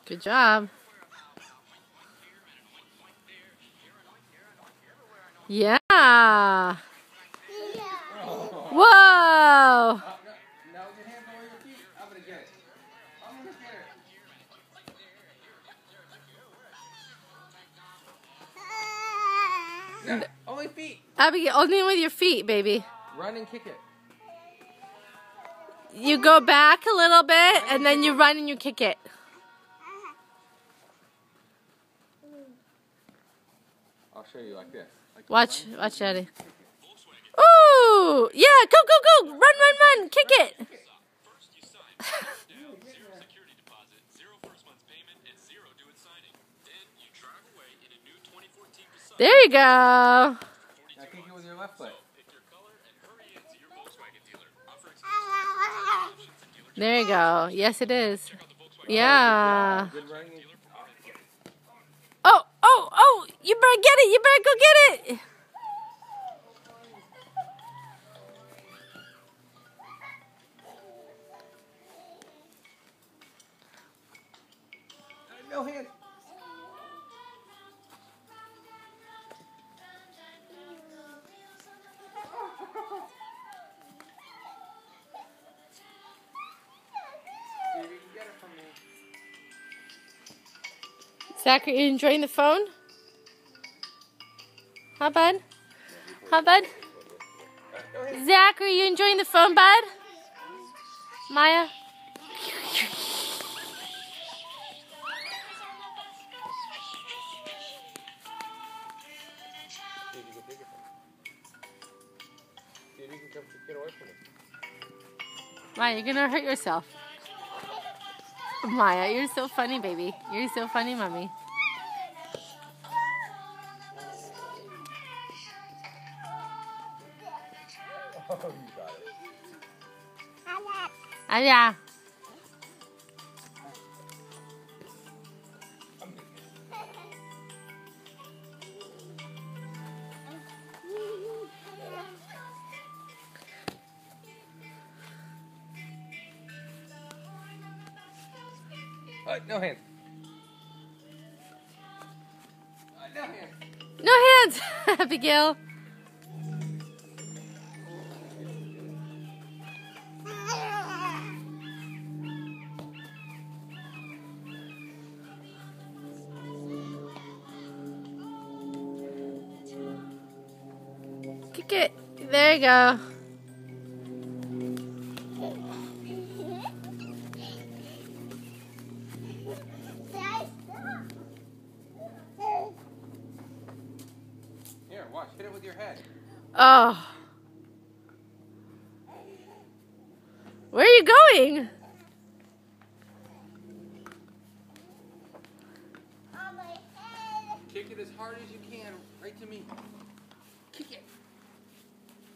Good job. Yeah. Whoa. Now your hands over your feet. I'm gonna get it. I'm gonna get it. Yeah, only feet. Abigail, only with your feet, baby. Run and kick it. You go back a little bit, and then you run and you kick it. I'll show you like this. Watch, Daddy. Ooh! Yeah, go! Run! Kick it! There you go. Now kick it with your left foot. There you go. Yes, it is. Yeah. Good running. Oh! You better get it. You better go get it. No hand. See if you can get it from me. Zach, are you enjoying the phone? Huh, bud? Zach, are you enjoying the phone, bud? Maya? See if you can take it from me. See if you can come get away from it. Maya, you're gonna hurt yourself. Maya, you're so funny, baby. You're so funny, mommy. Oh, you got it. Yeah. No hands. No hands. No hands, Abigail. Kick it. There you go. Here, watch. Hit it with your head. Oh. Where are you going? Kick it as hard as you can, right to me. Kick it.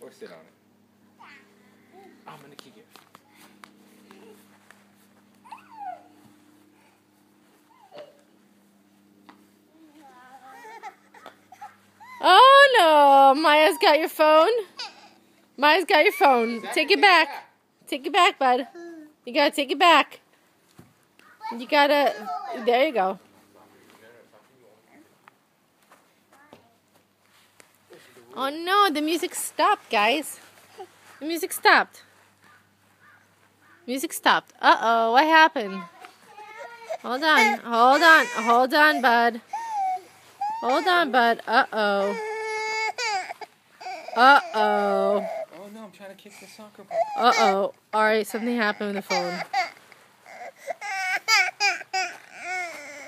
Or sit on it. I'm gonna kick it. Oh no, Maya's got your phone. Maya's got your phone. Take it back. Take it back, bud. You gotta take it back. You gotta, there you go. Oh no, the music stopped, guys. The music stopped. Music stopped. Uh-oh, what happened? Hold on, bud. Hold on, bud. Uh-oh. Uh-oh. Oh no, I'm trying to kick the soccer ball. Uh-oh. Alright, something happened with the phone.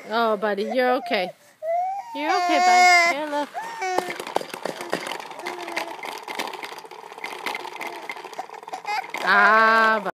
Oh, buddy, you're okay. You're okay, bud. Here, look. Ah,